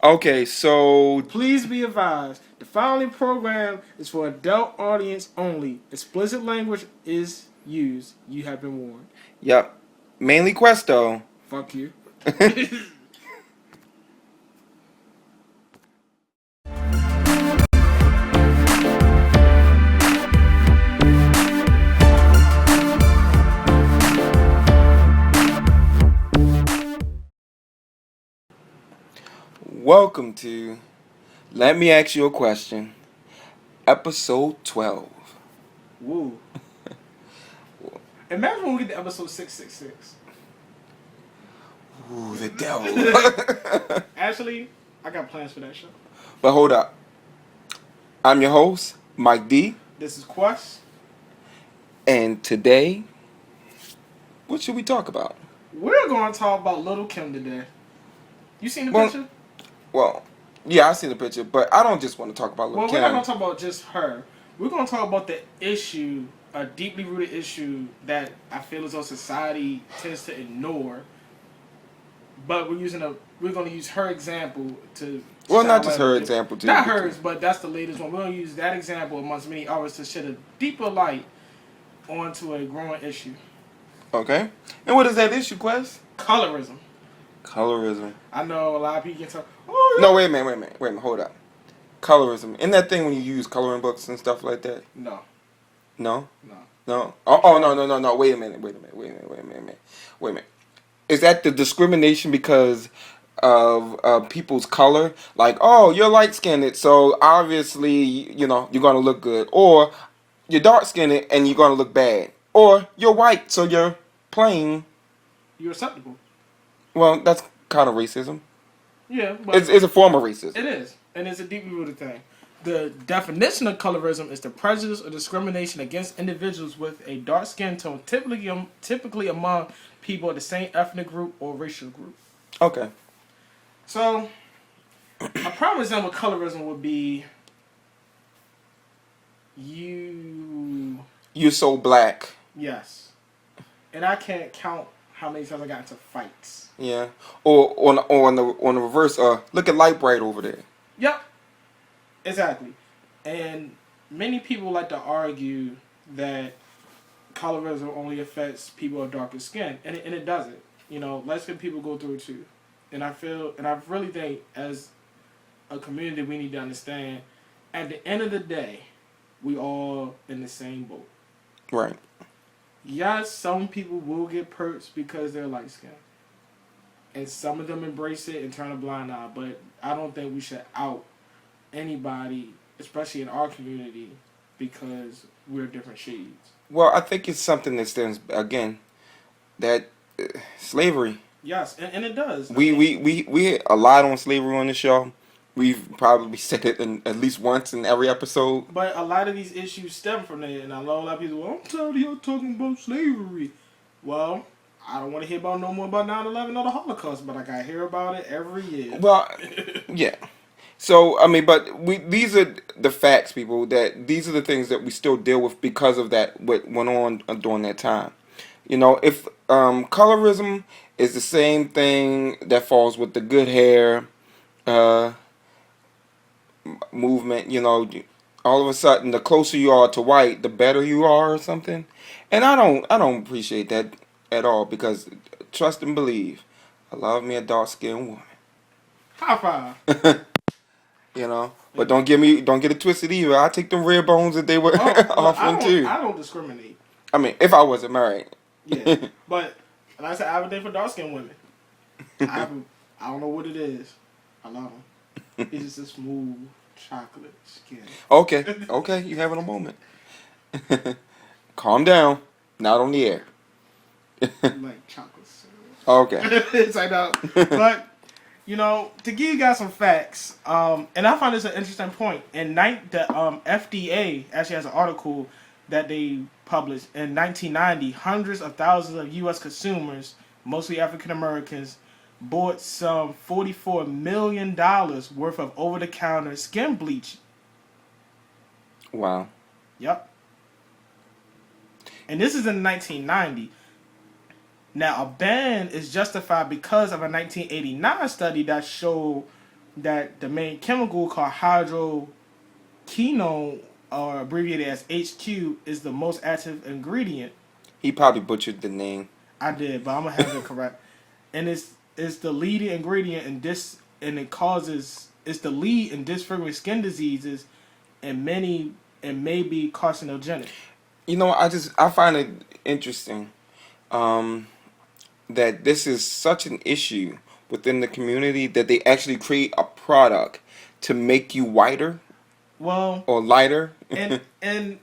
Okay, so Please be advised, the following program is for adult audience only. Explicit language is used. You have been warned. yep, mainly Questo. Fuck you. Welcome to Let Me Ask You a Question, episode 12. Woo. Imagine when we get to episode 666. Ooh, the devil. Actually, I got plans for that show. But hold up. I'm your host, Mike D, This is Quest. and today, what should we talk about? We're going to talk about Little Kim today. You seen the Well, picture? well, yeah, I seen the picture, but I don't just want to talk about Lil' Well, we're Kim. not going to talk about just her. We're going to talk about the issue, a deeply rooted issue that I feel as though society tends to ignore. But we're going to use her example to. Well, not just her example, too. Not hers, but that's the latest one. We're going to use that example amongst many others to shed a deeper light onto a growing issue. Okay. And what is that issue, Quest? Colorism. Colorism. I know a lot of people get talk. Oh, yeah. No, wait a minute, hold up. Colorism. Isn't that thing when you use coloring books and stuff like that? No. No? No. No? No. Wait a minute. Is that the discrimination because of people's color? Like, oh, you're light skinned, so obviously, you're going to look good. Or you're dark skinned and you're going to look bad. Or you're white, so you're plain. You're acceptable. Well, that's kind of racism. Yeah, but It's a form of racism. it is, and it's a deeply rooted thing. The definition of colorism is the prejudice or discrimination against individuals with a dark skin tone, typically among people of the same ethnic group or racial group. Okay. So, a prime example of colorism would be you. You're so black. Yes, and I can't count how many times I got into fights. Yeah. Or on the reverse, look at Light Bright over there. Yep. Exactly. And many people like to argue that colorism only affects people of darker skin, and it doesn't. You know, light skinned people go through it too. And I really think as a community we need to understand, at the end of the day, we all in the same boat. Right. Yes, some people will get perks because they're light skinned. And some of them embrace it and turn a blind eye, but I don't think we should out anybody, especially in our community, because we're different shades. Well, I think it's something that stems again that slavery. Yes, and it does. We a lot on slavery on the show. We've probably said it at least once in every episode. But a lot of these issues stem from that, and I know a lot of people. Well, I'm tired of y'all talking about slavery. Well, I don't want to hear about no more about 9/11 or the Holocaust, but I gotta hear about it every year. Well, yeah. So I mean, but these are the facts, people. That these are the things that we still deal with because of that what went on during that time. If colorism is the same thing that falls with the good hair uh, movement, all of a sudden the closer you are to white, the better you are, or something. And I don't appreciate that at all because trust and believe, I love me a dark skinned woman. High five. But don't get it twisted either. I take them rare bones that they were offering too. I don't discriminate. I mean, if I wasn't married. Yeah, but like I said, I have a day for dark skinned women. I don't know what it is. I love them. It's just a smooth chocolate skin. Okay, you having a moment. Calm down. Not on the air. Like chocolate syrup. Okay. It's like that. But to give you guys some facts, and I find this an interesting point. The FDA actually has an article that they published in 1990. Hundreds of thousands of U.S. consumers, mostly African Americans, bought some $44 million worth of over-the-counter skin bleach. Wow. Yep. And this is in 1990. Now, a ban is justified because of a 1989 study that showed that the main chemical called hydroquinone, or abbreviated as HQ, is the most active ingredient. He probably butchered the name. I did, but I'm gonna have it correct. And it's the leading ingredient in this, and it's the lead in disfiguring skin diseases, and may be carcinogenic. You know, I find it interesting that this is such an issue within the community that they actually create a product to make you whiter Well, or lighter. and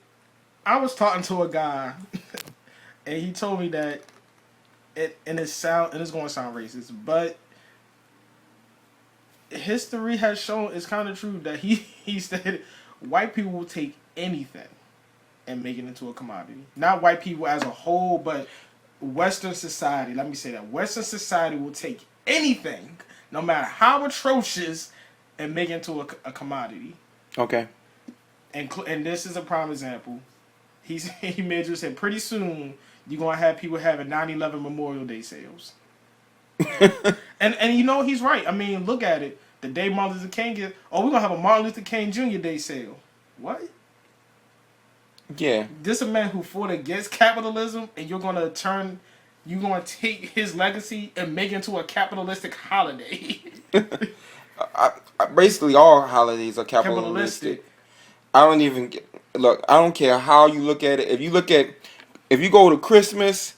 I was talking to a guy, and he told me that it's going to sound racist, but history has shown it's kind of true that he said white people will take anything and make it into a commodity. Not white people as a whole, but Western society. Let me say that Western society will take anything, no matter how atrocious, and make it into a commodity. Okay. And this is a prime example. He made you say pretty soon you're gonna have people having 9/11 Memorial Day sales. and you know he's right. I mean, look at it. The day Martin Luther King we're gonna have a Martin Luther King Jr. Day sale. What? Yeah. This a man who fought against capitalism, and you're gonna take his legacy and make it into a capitalistic holiday. Basically, all holidays are capitalistic. I don't even look. I don't care how you look at it. If you go to Christmas,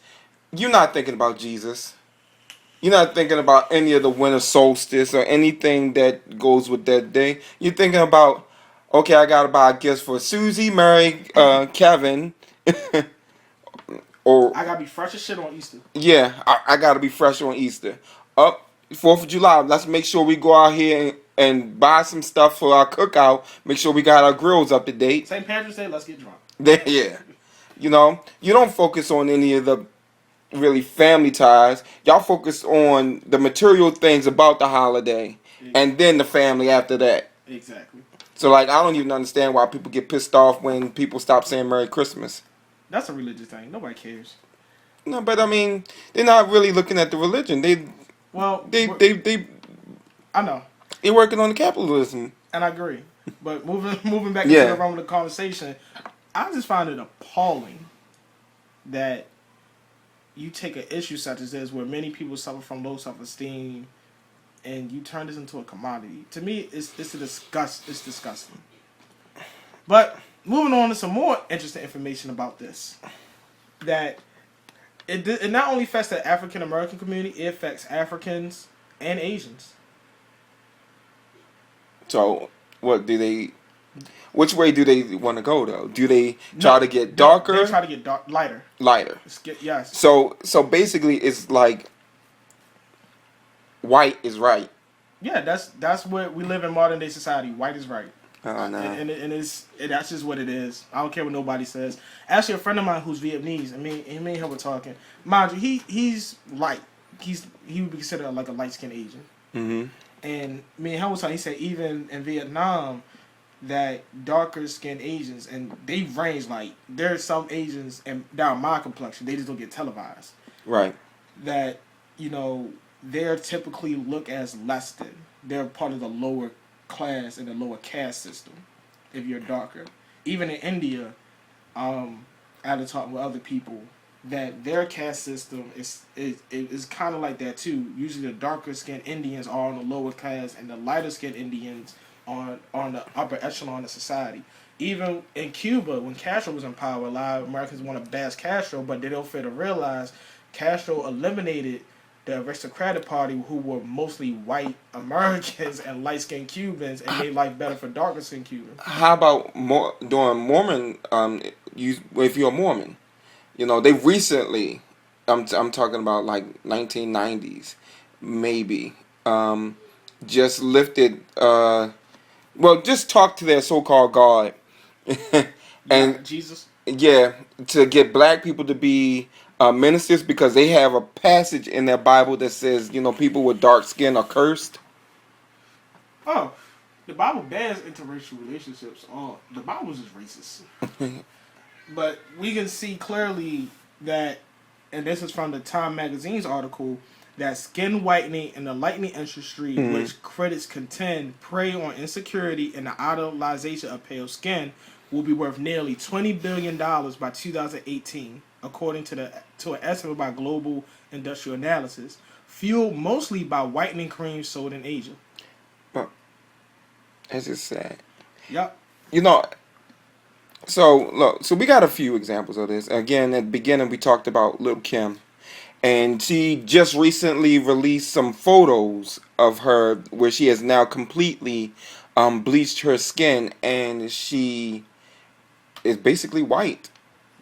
you're not thinking about Jesus. You're not thinking about any of the winter solstice or anything that goes with that day. You're thinking about, okay, I gotta buy gifts for Susie, Mary, Kevin, or I gotta be fresh as shit on Easter. yeah, I gotta be fresh on Easter. Up 4th of July, let's make sure we go out here and buy some stuff for our cookout. Make sure we got our grills up to date. St. Patrick's Day, let's get drunk. Yeah, you know, you don't focus on any of the really family ties. Y'all focus on the material things about the holiday, and then the family after that. Exactly. So like, I don't even understand why people get pissed off when people stop saying Merry Christmas. That's a religious thing. Nobody cares. No, but I mean, they're not really looking at the religion. Well, They I know, they're working on the capitalism. and I agree. But moving back Yeah. into the realm of the conversation, I just find it appalling that you take an issue such as this, where many people suffer from low self-esteem, and you turn this into a commodity. To me, it's a disgust. It's disgusting. But moving on to some more interesting information about this, that it not only affects the African American community, it affects Africans and Asians. So what do they? Which way do they want to go though? Do they try to get darker? They try to get lighter. Lighter. Yes. So basically, it's like white is right. Yeah, that's what we live in modern day society. White is right. Oh no. And that's just what it is. I don't care what nobody says. Actually, a friend of mine who's Vietnamese, me and him were talking. Mind you, he's light. He would be considered like a light skinned Asian. Mm-hmm. And me and him was talking. He said even in Vietnam, that darker skinned Asians, and they range, like there's some Asians and down my complexion, they just don't get televised. Right. That they're typically looked as less than. They're part of the lower class in the lower caste system if you're darker. Even in India, I had to talk with other people that their caste system is kind of like that too. Usually the darker skinned Indians are on the lower class, and the lighter skinned Indians on the upper echelon of society. Even in Cuba, when Castro was in power, a lot of Americans want to bash Castro, but they don't fail to realize Castro eliminated the aristocratic party, who were mostly white Americans and light-skinned Cubans, and made life better for darker-skinned Cubans. How about during Mormon? If you're a Mormon, they recently. I'm talking about like 1990s, maybe. Just lifted. Just talk to their so-called God, and Jesus. Yeah, to get black people to be ministers, because they have a passage in their Bible that says, people with dark skin are cursed. Oh, the Bible bans interracial relationships. Oh, the Bible is just racist. But we can see clearly that, and this is from the Time magazine's article, that skin whitening in the lighting industry, Mm-hmm. which critics contend prey on insecurity and the idolization of pale skin, will be worth nearly $20 billion by 2018, according to an estimate by Global Industrial Analysis, fueled mostly by whitening creams sold in Asia. Well, that's just sad. Yep. You know, so look, so we got a few examples of this. Again, at the beginning we talked about Lil Kim, and she just recently released some photos of her where she has now completely bleached her skin, and she is basically white.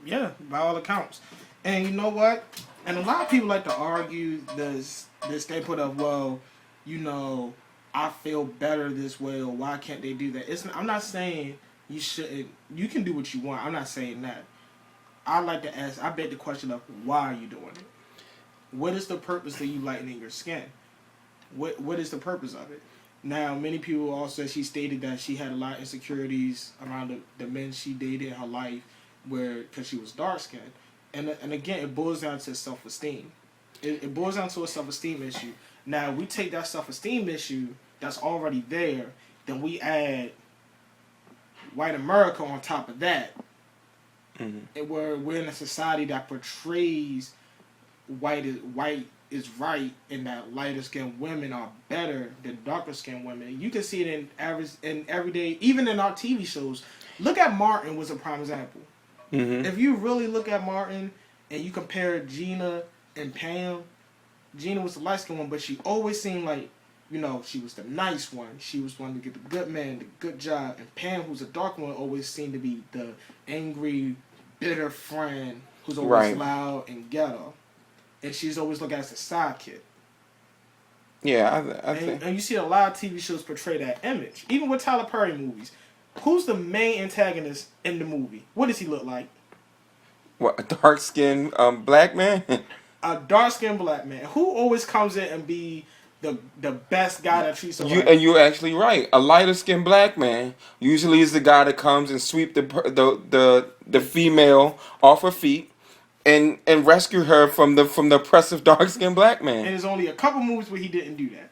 Yeah, by all accounts. And you know what? And a lot of people like to argue this standpoint of, well, you know, I feel better this way, or why can't they do that? I'm not saying you shouldn't. You can do what you want. I'm not saying that. I like to ask. I bet the question of why are you doing it? What is the purpose of you lightening your skin? What is the purpose of it? Now, many people also, she stated that she had a lot of insecurities around the men she dated in her life, because she was dark skinned, and again, it boils down to self esteem. It boils down to a self esteem issue. Now, we take that self esteem issue that's already there, then we add white America on top of that, Mm-hmm. and we're in a society that portrays white is right, and that lighter skinned women are better than darker skinned women. You can see it in everyday, even in our TV shows. Look at Martin was a prime example. Mm-hmm. If you really look at Martin and you compare Gina and Pam, Gina was the light skinned one, but she always seemed like, she was the nice one. She was one to get the good man, the good job. And Pam, who's a dark one, always seemed to be the angry, bitter friend who's always Right. loud and ghetto. And she's always looked at as a sidekick. Yeah, I think. And you see a lot of TV shows portray that image. Even with Tyler Perry movies. Who's the main antagonist in the movie? What does he look like? What, a dark skinned black man? A dark-skinned black man. Who always comes in and be the best guy that treats her right? And you're actually right. A lighter skinned black man usually is the guy that comes and sweep the female off her feet and rescue her from the oppressive dark skinned black And man. there's only a couple movies where he didn't do that.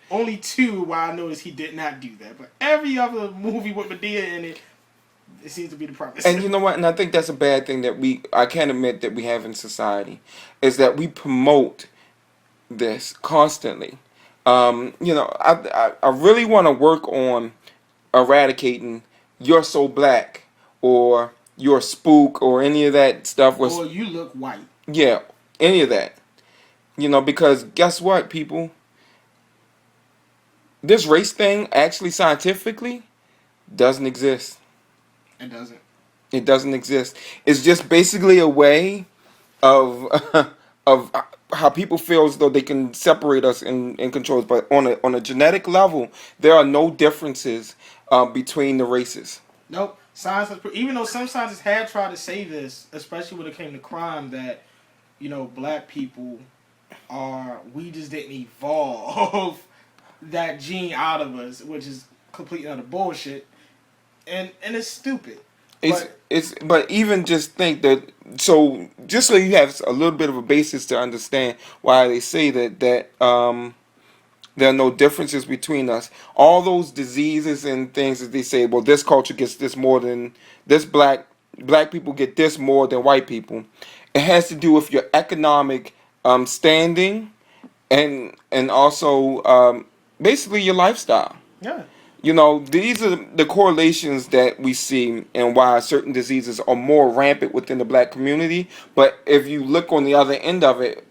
Only two where I noticed he did not do that. But every other movie with Medea in it, it seems to be the premise. And you know what? And I think that's a bad thing that I can't admit that we have in society, is that we promote this constantly. I really want to work on eradicating "you're so black" or "you're spook" or any of that stuff. Or you look white. Yeah, any of that. Because guess what, people? This race thing actually scientifically doesn't exist. It doesn't. It doesn't exist. It's just basically a way of of how people feel as though they can separate us and control us. But on a genetic level, there are no differences between the races. Nope. Science, even though some scientists had tried to say this, especially when it came to crime, that black people we just didn't evolve that gene out of us, which is complete utter bullshit, and it's stupid. But even just think that, so just so you have a little bit of a basis to understand why they say that there are no differences between us. All those diseases and things that they say, well, this culture gets this more than this, black people get this more than white people. It has to do with your economic standing and also basically your lifestyle. Yeah. These are the correlations that we see and why certain diseases are more rampant within the black community. But if you look on the other end of it,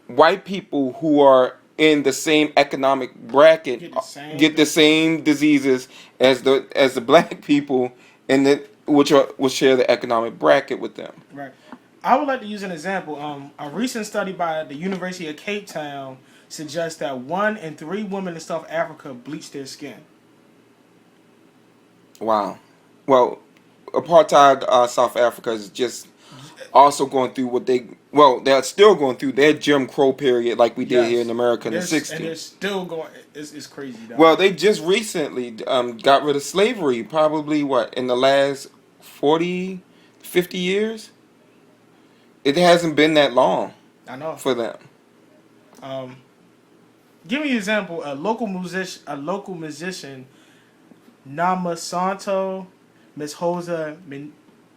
white people who are in the same economic bracket get the same diseases as the black people which share the economic bracket with them. Right. I would like to use an example. A recent study by the University of Cape Town suggests that 1 in 3 women in South Africa bleach their skin. Wow. Well, apartheid South Africa is just also going through they're still going through their Jim Crow period like we did here in America in the 60s. And they're still going, it's crazy. Though. Well, they just recently got rid of slavery, probably in the last 40, 50 years? It hasn't been that long. I know. For them. Um, Give me an example. A local musician, Nama Santo, Miss Hosa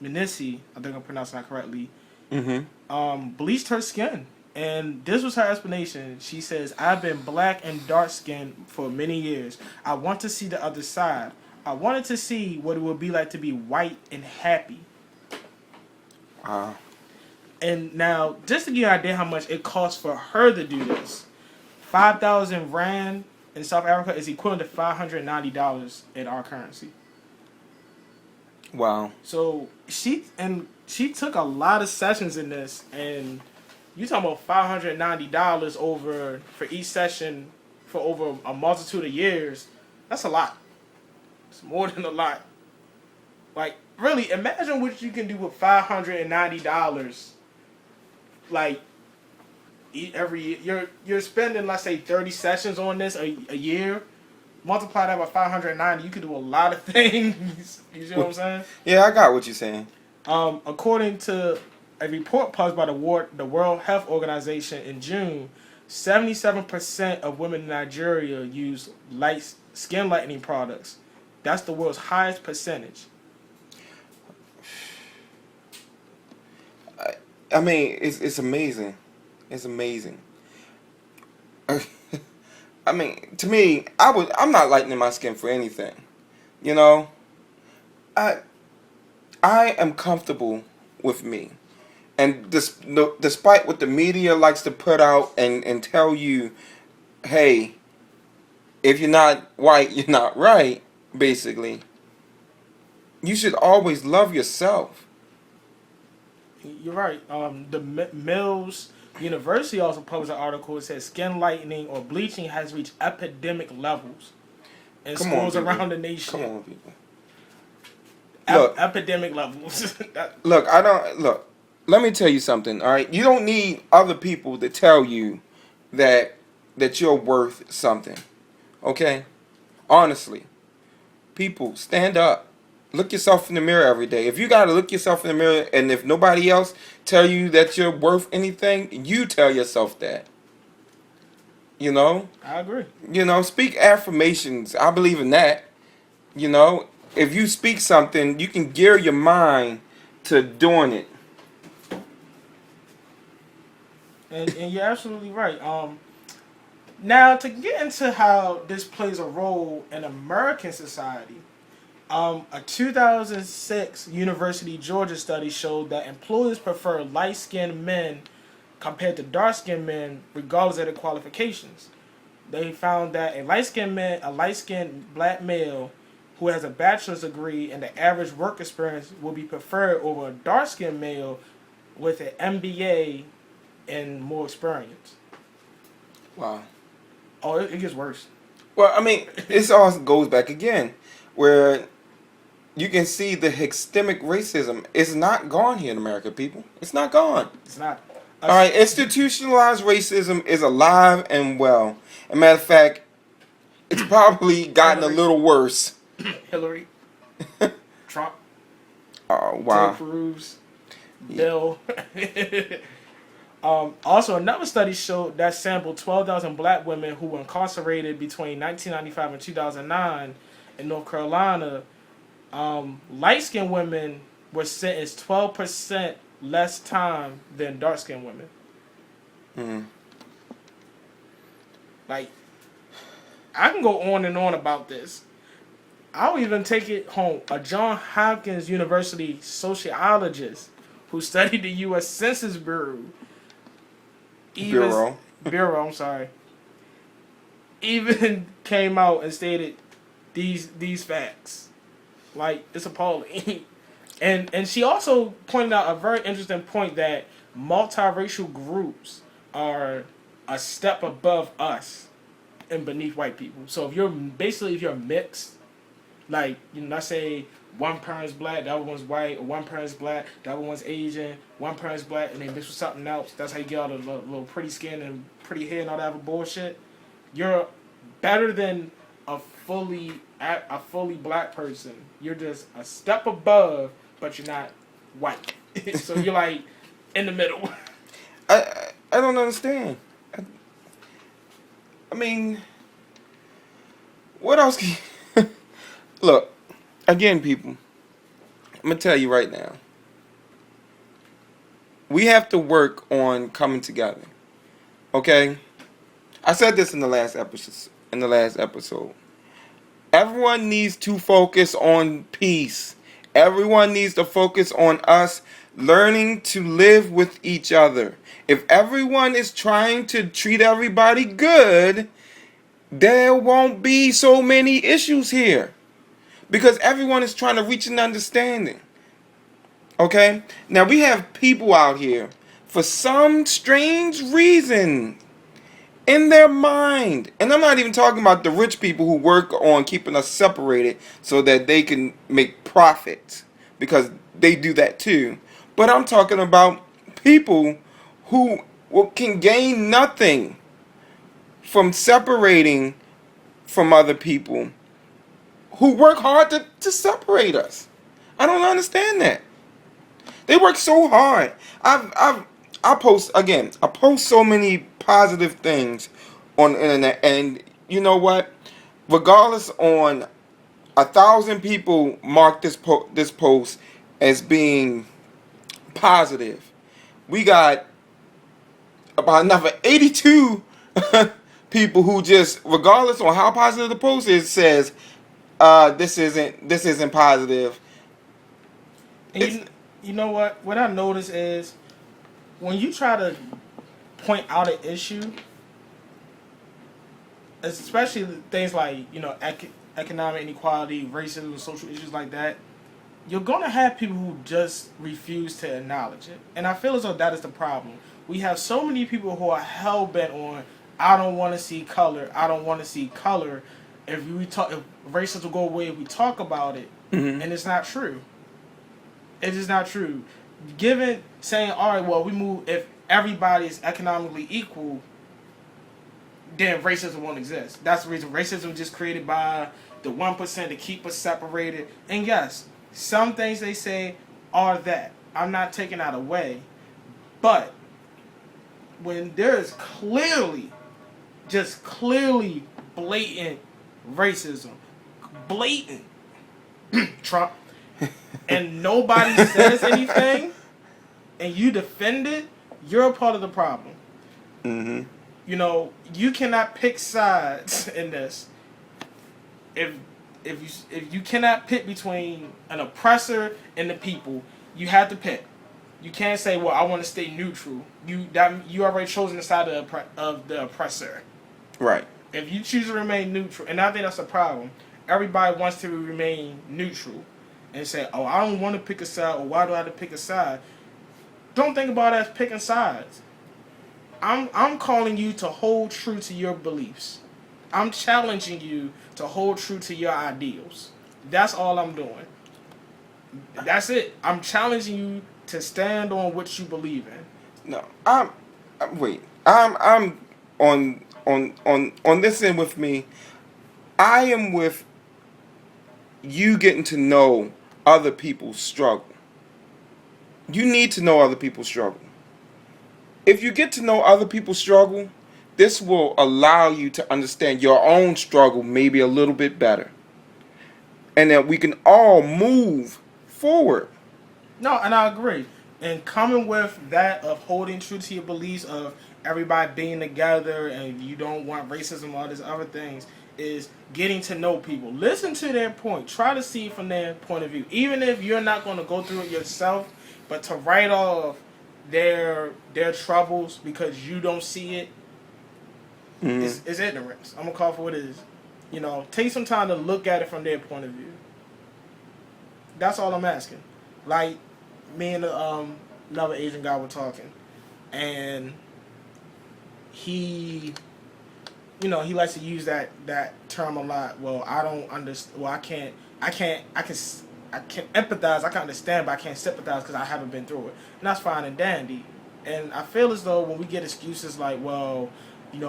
Minisi, I think I'm pronouncing that correctly, Mm-hmm. bleached her skin. And this was her explanation. She says, I've been black and dark skinned for many years. I want to see the other side. I wanted to see what it would be like to be white and happy. Wow. And now, just to give you an idea how much it costs for her to do this, 5,000 Rand in South Africa is equivalent to $590 in our currency. Wow. So she took a lot of sessions in this, and you talking about $590 over for each session for over a multitude of years. That's a lot. It's more than a lot. Like, really, imagine what you can do with $590. Like, every year, you're spending, let's say, 30 sessions on this a year. Multiply that by 590, you could do a lot of things. You see what I'm saying? Yeah, I got what you're saying. According to a report published by the World Health Organization in June, 77% of women in Nigeria use skin lightening products. That's the world's highest percentage. I mean, it's amazing. It's amazing. I mean, to me, I'm not lightening my skin for anything. You know, I am comfortable with me, and despite what the media likes to put out and tell you, hey, if you're not white, you're not right. Basically, you should always love yourself. You're right. The Mills University also published an article that says skin lightening or bleaching has reached epidemic levels in schools around the nation. Come on, people. Epidemic levels. Look, let me tell you something, all right? You don't need other people to tell you that you're worth something. Okay? Honestly. People, stand up. Look yourself in the mirror every day. If you got to look yourself in the mirror and if nobody else tell you that you're worth anything, you tell yourself that. You know? I agree. You know, speak affirmations. I believe in that. You know, if you speak something, you can gear your mind to doing it. And you're absolutely right. Now, to get into how this plays a role in American society, a 2006 University of Georgia study showed that employers prefer light-skinned men compared to dark-skinned men, regardless of their qualifications. They found that a light-skinned black male who has a bachelor's degree and the average work experience will be preferred over a dark-skinned male with an MBA and more experience. Wow. Oh, it gets worse. Well, I mean, this all goes back again, where you can see the systemic racism is not gone here in America, people. It's not gone. It's not. All right, institutionalized racism is alive and well. As a matter of fact, it's probably gotten a little worse. Hillary, Trump, Oh, wow. Ted Cruz, Bill. Also, another study showed that sampled 12,000 black women who were incarcerated between 1995 and 2009 in North Carolina. Light-skinned women were sentenced 12% less time than dark-skinned women. Mm. Like, I can go on and on about this. I'll even take it home. A Johns Hopkins University sociologist who studied the U.S. Census Bureau. I'm sorry. Even came out and stated these facts. Like, it's appalling. And she also pointed out a very interesting point that multiracial groups are a step above us and beneath white people. So if you're mixed, like, you know, let's say one parent's black, the other one's white, or one parent's black, the other one's Asian, one parent's black, and they mix with something else. That's how you get all the little pretty skin and pretty hair and all that other bullshit. You're better than a fully black person. You're just a step above, but you're not white. So you're like in the middle. I don't understand. I mean, what else? Look, again, people. I'm gonna tell you right now. We have to work on coming together. Okay. I said this in the last episode. Everyone needs to focus on peace. Everyone needs to focus on us learning to live with each other. If everyone is trying to treat everybody good, there won't be so many issues here. Because everyone is trying to reach an understanding. Okay? Now we have people out here, for some strange reason, in their mind. And I'm not even talking about the rich people who work on keeping us separated so that they can make profit, because they do that too. But I'm talking about people who can gain nothing from separating from other people who work hard to separate us. I don't understand that. They work so hard. I post again. I post so many positive things on the internet, and you know what? Regardless, on 1,000 people mark this post as being positive, we got about another 82 people who just, regardless on how positive the post is, says this isn't positive. And you know what? What I notice is when you try to point out an issue, especially things like economic inequality, racism, social issues like that, you're gonna have people who just refuse to acknowledge it. And I feel as though that is the problem. We have so many people who are hell bent on, I don't want to see color. I don't want to see color. If racism will go away if we talk about it, Mm-hmm. and it's not true. It is not true. Given saying, all right, well, we move if everybody is economically equal, then racism won't exist. That's the reason racism was just created by the 1% to keep us separated. And yes, some things they say are that. I'm not taking that away. But when there is clearly blatant racism, blatant Trump, and nobody says anything, and you defend it, you're a part of the problem. Mm-hmm. You cannot pick sides in this. If you cannot pick between an oppressor and the people, you have to pick. You can't say, "Well, I want to stay neutral." You already chosen the side of the oppressor. Right. If you choose to remain neutral, and I think that's a problem. Everybody wants to remain neutral and say, "Oh, I don't want to pick a side," or "Why do I have to pick a side?" Don't think about it as picking sides. I'm calling you to hold true to your beliefs. I'm challenging you to hold true to your ideals. That's all I'm doing. That's it. I'm challenging you to stand on what you believe in. No, wait. I'm on this end with me. I am with you getting to know other people's struggle. You need to know other people's struggle. If you get to know other people's struggle, this will allow you to understand your own struggle maybe a little bit better. And that we can all move forward. No, and I agree. And coming with that of holding true to your beliefs of everybody being together and you don't want racism or all these other things is getting to know people. Listen to their point. Try to see it from their point of view. Even if you're not going to go through it yourself, but to write off their troubles because you don't see it is ignorance. I'm going to call for what it is. Take some time to look at it from their point of view. That's all I'm asking. Like, me and another Asian guy were talking, and he likes to use that term a lot. Well, I don't understand. Well, I can empathize. I can understand, but I can't sympathize because I haven't been through it. And that's fine and dandy. And I feel as though when we get excuses like, well,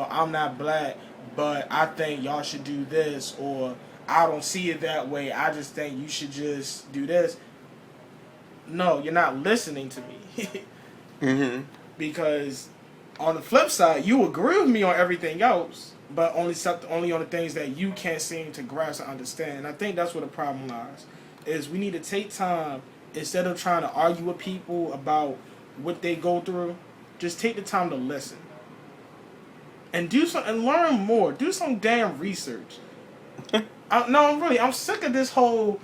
I'm not black, but I think y'all should do this, or I don't see it that way. I just think you should just do this. No, you're not listening to me. Mm-hmm. Because on the flip side, you agree with me on everything else, but only on the things that you can't seem to grasp and understand. And I think that's where the problem lies. Is we need to take time instead of trying to argue with people about what they go through. Just take the time to listen and do some and learn more. Do some damn research. I'm sick of this whole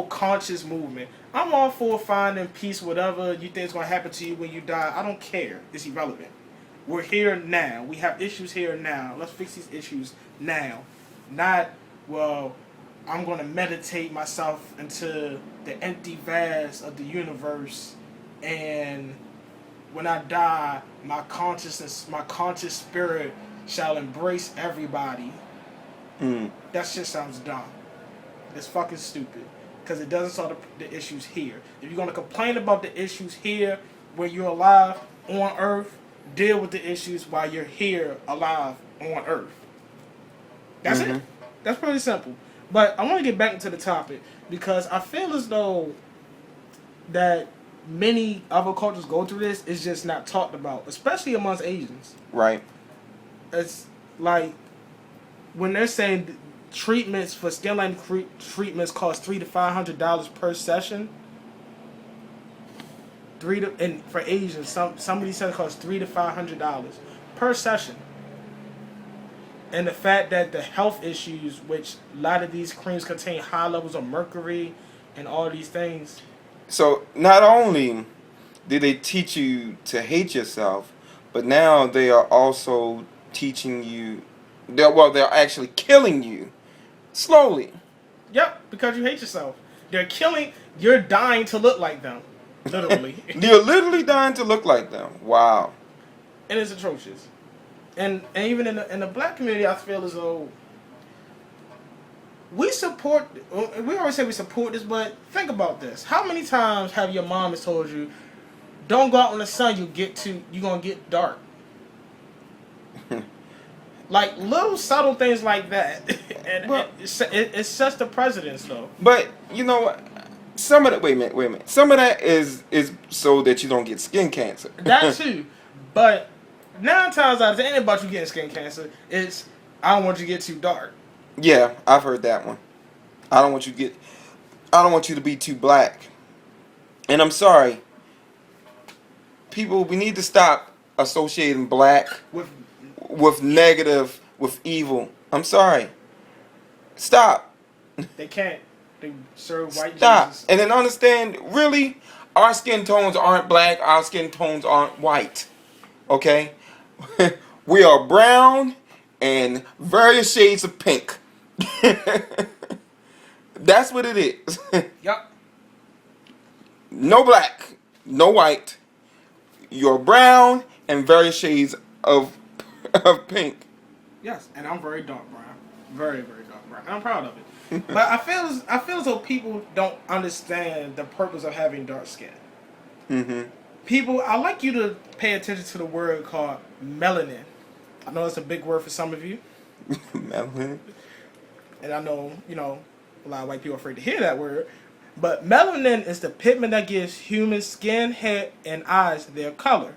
conscious movement. I'm all for finding peace, whatever you think is gonna happen to you when you die. I don't care. It's irrelevant. We're here now. We have issues here now. Let's fix these issues now. Not, well, I'm gonna meditate myself into the empty vast of the universe, and when I die, my conscious spirit shall embrace everybody. That shit sounds dumb. It's fucking stupid. Because it doesn't solve the issues here. If you're going to complain about the issues here where you're alive on Earth, deal with the issues while you're here alive on Earth. That's it. That's pretty simple. But I want to get back into the topic because I feel as though that many other cultures go through this. It's just not talked about, especially amongst Asians. Right. It's like when they're saying treatments for skin line treatments cost $300 to $500 per session. And for Asians, somebody said it costs $300 to $500 per session. And the fact that the health issues, which a lot of these creams contain high levels of mercury and all these things. So not only did they teach you to hate yourself, but now they are also teaching you. They're actually killing you slowly. Yep, because you hate yourself. You're dying to look like them. Literally. You're literally dying to look like them. Wow. And it's atrocious. And even in the black community, I feel as though we always say we support this, but think about this. How many times have your mom has told you, don't go out in the sun, you're going to get dark. Like little subtle things like that. And it sets the precedence though. But you know what? Some of that wait a minute. Some of that is so that you don't get skin cancer. That too. But 9 times out of 10, it ain't about you getting skin cancer. It's I don't want you to get too dark. Yeah, I've heard that one. I don't want you to be too black. And I'm sorry. People, we need to stop associating black with negative, with evil. I'm sorry. Stop. They can't. They serve white Stop. Jesus. And then understand, really, our skin tones aren't black. Our skin tones aren't white. Okay? We are brown and various shades of pink. That's what it is. Yup. No black, no white. You're brown and various shades of pink. Yes, and I'm very dark brown. Very, very dark brown. And I'm proud of it. But I feel as though people don't understand the purpose of having dark skin. Mm-hmm. People, I like you to pay attention to the word called melanin. I know it's a big word for some of you. Melanin. And I know, a lot of white people are afraid to hear that word. But melanin is the pigment that gives human skin, hair, and eyes their color.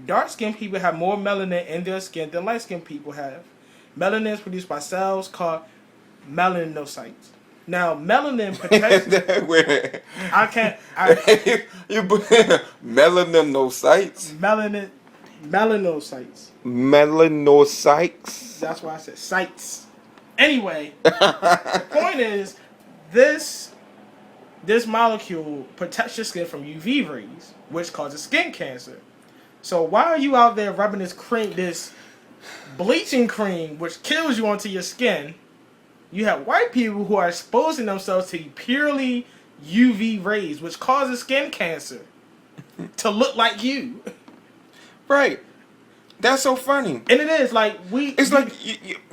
Dark-skinned people have more melanin in their skin than light-skinned people have. Melanin is produced by cells called melanocytes. Now, melanin protects... Wait. You put melanocytes? Melanocytes. Melanocytes? That's why I said sites. Anyway, the point is, this molecule protects your skin from UV rays, which causes skin cancer. So why are you out there rubbing this bleaching cream, which kills you onto your skin? You have white people who are exposing themselves to purely UV rays, which causes skin cancer, to look like you. Right. That's so funny. And it is like It's like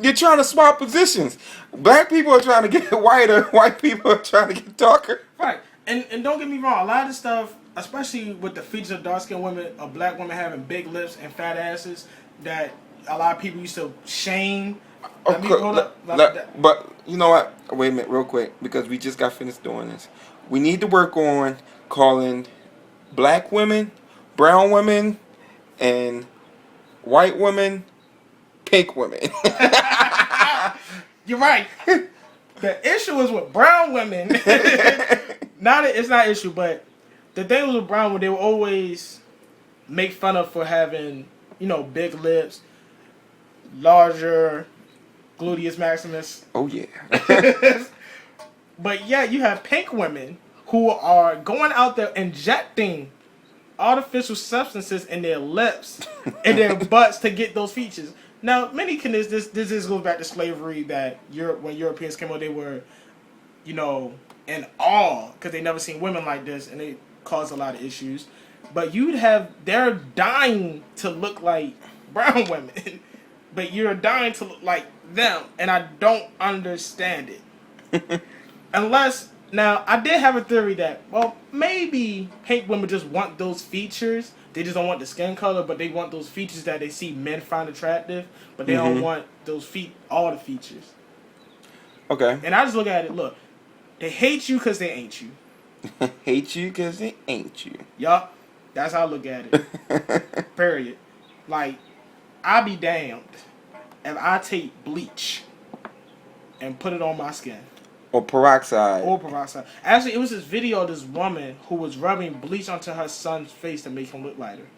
you're trying to swap positions. Black people are trying to get whiter. White people are trying to get darker. Right. And don't get me wrong. A lot of the stuff, especially with the features of dark-skinned women, of black women having big lips and fat asses, that a lot of people used to shame. But you know what? Wait a minute, real quick, because we just got finished doing this. We need to work on calling black women, brown women, and white women, pink women. You're right. The issue is with brown women. It's not an issue, but the thing was with brown women, they would always make fun of for having, big lips, larger gluteus maximus. Oh yeah. But yeah, you have pink women who are going out there injecting artificial substances in their lips and their butts to get those features. Now, many can this goes back to slavery, that when Europeans came over, they were, in awe because they never seen women like this, and it caused a lot of issues. But they're dying to look like brown women, but you're dying to look like them, and I don't understand it. Unless, now, I did have a theory that, well, maybe pink women just want those features. They just don't want the skin color, but they want those features that they see men find attractive, but they don't want all the features. Okay. And I just look at it, look, they hate you because they ain't you. Hate you because they ain't you. Yup. That's how I look at it. Period. Like, I'll be damned if I take bleach and put it on my skin. Or peroxide. Actually, it was this video of this woman who was rubbing bleach onto her son's face to make him look lighter.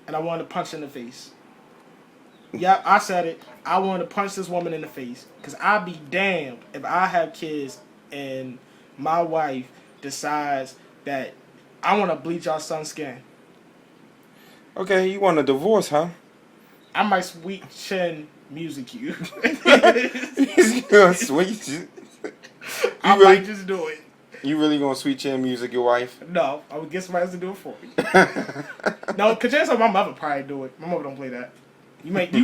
And I wanted to punch her in the face. Yeah, I said it. I wanted to punch this woman in the face. Because I'd be damned if I have kids and my wife decides that I want to bleach our son's skin. Okay, you want a divorce, huh? I might sweet chin music you. Sweet. I might just do it. You really gonna sweet chin music your wife? No, I would get somebody else to do it for me. No, because chances are my mother probably do it. My mother don't play that.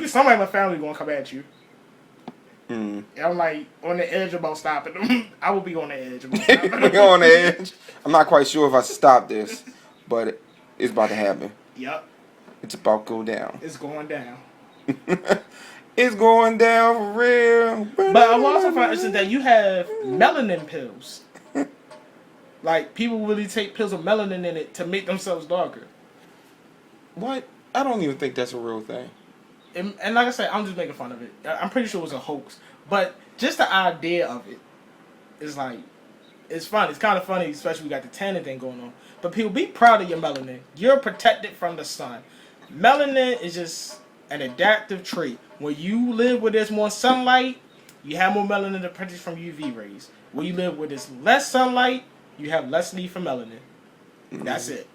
Somebody in my family gonna come at you. And I'm like on the edge about stopping them. I will be on the edge about stopping them. You're on the edge. I'm not quite sure if I should stop this, but it's about to happen. Yep. It's about to go down. It's going down. It's going down for real. But I also find interesting that you have melanin pills. Like, people really take pills with melanin in it to make themselves darker. What? I don't even think that's a real thing. And like I said, I'm just making fun of it. I'm pretty sure it was a hoax. But just the idea of it is like, it's fun. It's kind of funny, especially we got the tanning thing going on. But people, be proud of your melanin. You're protected from the sun. Melanin is just an adaptive trait. When you live where there's more sunlight, you have more melanin to protect from UV rays. When you live where there's less sunlight, you have less need for melanin. That's it.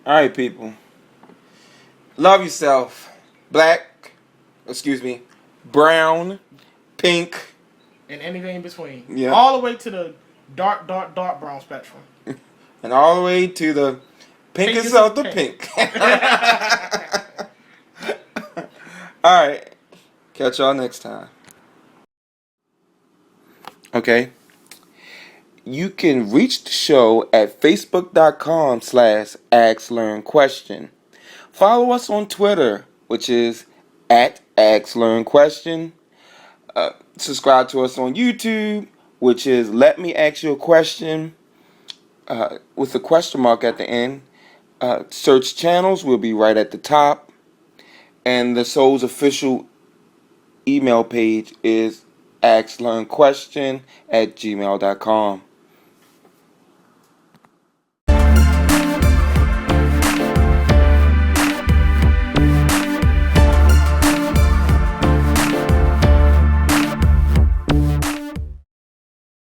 All right, people. Love yourself. Brown, pink, and anything in between. Yeah. All the way to the dark brown spectrum. And all the way to the pinkest of the pink. All right. Catch y'all next time. Okay. You can reach the show at facebook.com/AskLearnQuestion. Follow us on Twitter, which is @AskLearnQuestion. Subscribe to us on YouTube, which is Let Me Ask You a Question, with a question mark at the end. Search channels will be right at the top. And the show's official email page is asklearnquestion@gmail.com.